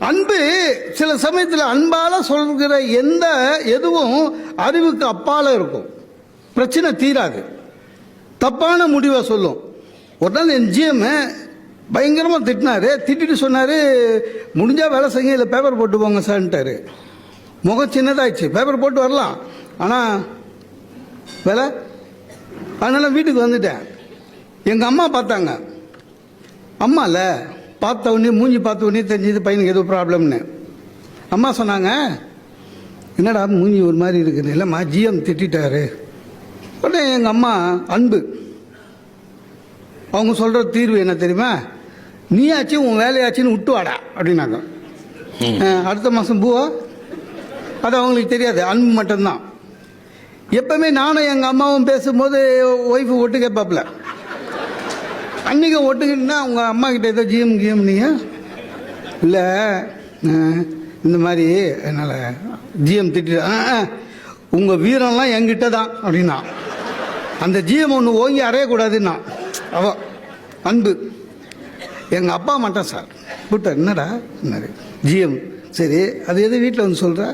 அன்பு சில சமயத்தில் அன்பால சொல்கிற எதுவும் அறிவுக்கு அப்பால இருக்கும், பிரச்சனை தீராது, தப்பான முடிவை சொல்லும். ஒரு நாள் என் ஜிஎம் பயங்கரமாக திட்டினாரு. திட்டிட்டு சொன்னார், முடிஞ்சா வேலை செய்ய, இல்லை பேப்பர் போட்டு போங்க சார்ன்ட்டாரு. முகம் சின்னதாகிடுச்சு, பேப்பர் போட்டு வரலாம், ஆனால் வேலை. அதனால் வீட்டுக்கு வந்துட்டேன். எங்கள் அம்மா பார்த்தாங்க. அம்மா இல்லை, பார்த்த உடனே மூஞ்சி பார்த்த உடனே தெரிஞ்சது பையனுக்கு ஏதோ ப்ராப்ளம்னு. அம்மா சொன்னாங்க, என்னடா மூஞ்சி ஒரு மாதிரி இருக்குது. இல்லைம்மா ஜிஎம் திட்டாரு. உடனே எங்கள் அம்மா அன்பு, அவங்க சொல்கிற தீர்வு என்ன தெரியுமா, நீயாச்சும் உன் வேலையாச்சுன்னு விட்டு வாடா அப்படின்னாங்க. அடுத்த மாதம் பூவா, அது அவங்களுக்கு தெரியாது, அன்பு மட்டும்தான். எப்பவுமே நானும் எங்கள் அம்மாவும் பேசும்போது ஒய்ஃபு ஒட்டு கேட்பாப்புல. அன்றைக்கி ஒட்டுக்கிட்டுனா உங்கள் அம்மா கிட்ட ஏதோ ஜிஎம் நீங்கள் இல்லை, இந்த மாதிரி என்னால் ஜிஎம் திட்டு, உங்கள் வீரம்லாம் என்கிட்ட தான் அப்படின்னா. அந்த ஜிஎம் ஒன்று ஓங்கி அறையக்கூடாதுன்னா அவ அன்பு. எங்கள் அப்பா மட்டும் சார் கூட்ட, என்னடா என்ன ஜிஎம், சரி அது எது வீட்டில் வந்து சொல்கிற,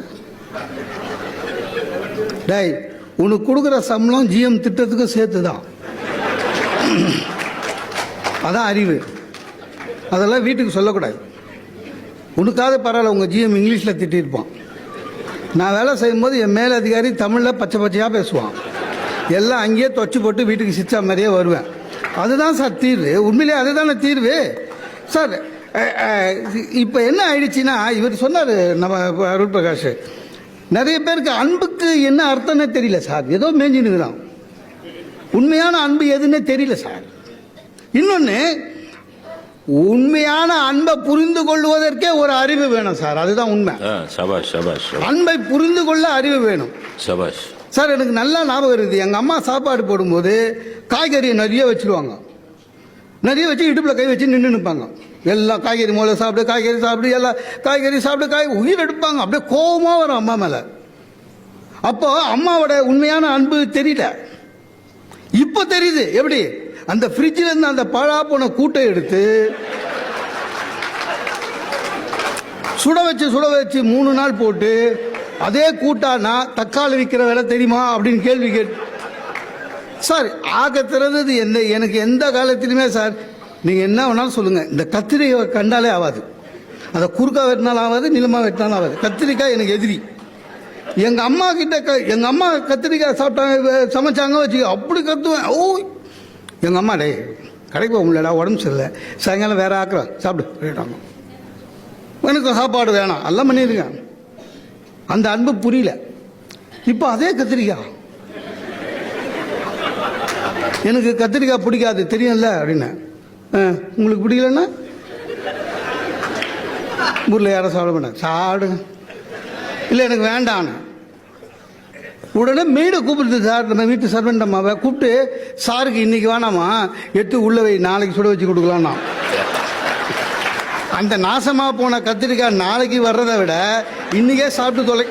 டேய் உனக்கு கொடுக்குற சம்பளம் ஜிஎம் திட்டத்துக்கும் சேர்த்து தான், அதான் அறிவு. அதெல்லாம் வீட்டுக்கு சொல்லக்கூடாது. உனக்காவது பரவாயில்ல, உங்கள் ஜிஎம் இங்கிலீஷில் திட்டிருப்பான். நான் வேலை செய்யும்போது என் மேல் அதிகாரி தமிழில் பச்சை பச்சையாக பேசுவான். எல்லாம் அங்கேயே தொச்சு போட்டு வீட்டுக்கு சிச்சா மாதிரியே வருவேன். அதுதான் சார் தீர்வு, உண்மையிலே அதுதானே தீர்வு சார். இப்போ என்ன ஆயிடுச்சுன்னா, இவர் சொன்னார் நம்ம அருள் பிரகாஷ், நிறைய பேருக்கு அன்புக்கு என்ன அர்த்தம்னே தெரியல சார், ஏதோ மேஞ்சினுக்குறான். உண்மையான அன்பு எதுன்னே தெரியல சார். இன்னொன்று, உண்மையான அன்பை புரிந்து கொள்வதற்கே ஒரு அறிவு வேணும் சார், அதுதான் உண்மை. அன்பை புரிந்து கொள்ள அறிவு வேணும் சார். எனக்கு நல்லா ஞாபகம் இருக்குது, எங்கள் அம்மா சாப்பாடு போடும்போது காய்கறியை நிறைய வச்சுருவாங்க. நிறைய வச்சு இடுப்பில் கை வச்சு நின்று நிற்பாங்க. எல்லாம் காய்கறி மூளை சாப்பிடு, காய்கறி சாப்பிடு, எல்லாம் காய்கறி சாப்பிடு, உயிர் எடுப்பாங்க. அப்படியே கோபமாக வரும் அம்மா மேலே. அப்போ அம்மாவோட உண்மையான அன்பு தெரியல. இப்போ தெரியுது. எப்படி, அந்த ஃப்ரிட்ஜில் இருந்து அந்த பழா போன கூட்டை எடுத்து சுட வச்சு 3 நாள் போட்டு, அதே கூட்டானா தக்காளி விற்கிற விலை தெரியுமா அப்படின்னு கேள்வி கேட்டு சார் ஆக திறந்தது என்ன. எனக்கு எந்த காலத்திலுமே சார், நீங்கள் என்ன வேணாலும் சொல்லுங்கள், இந்த கத்திரிக்காய் கண்டாலே ஆகாது. அதை குறுக்கா வெட்டினாலும் ஆகாது, நிலமாக வெட்டினாலும் ஆகாது. கத்திரிக்காய் எனக்கு எதிரி. எங்கள் அம்மா கிட்ட எங்கள் அம்மா கத்திரிக்காய் சாப்பிட்டாங்க, சமைச்சாங்க வச்சு அப்படி கத்துவேன். ஓ எங்கள் அம்மா, டே கடைக்கு போக முடியலடா, உடம்பு சரியில்லை, சாயங்காலம் வேற ஆக்குறேன் சாப்பிடு, எனக்கு சாப்பாடு வேணாம், எல்லாம் பண்ணிடுங்க. அந்த அன்பு புரியல. இப்போ அதே கத்திரிக்காய், எனக்கு கத்திரிக்காய் பிடிக்காது தெரியும்ல அப்படின்னு. உங்களுக்கு பிடிக்கலன்னா ஊரில் யாரும் சாப்பிட மாட்டாங்க, சாப்பிடுங்க, இல்லை எனக்கு வேண்டான்னு. உடனே மெய்டை கூப்பிடுது சார், நம்ம வீட்டு சர்வெண்ட் அம்மாவை கூப்பிட்டு, சாருக்கு இன்னைக்கு வேணாமா, எடுத்து உள்ள வை, நாளைக்கு சுட வச்சு கொடுக்கலாம்னா. அந்த நாசமாக போன கத்திரிக்காய் நாளைக்கு வர்றதை விட இன்னைக்கே சாப்பிட்டு தொலை.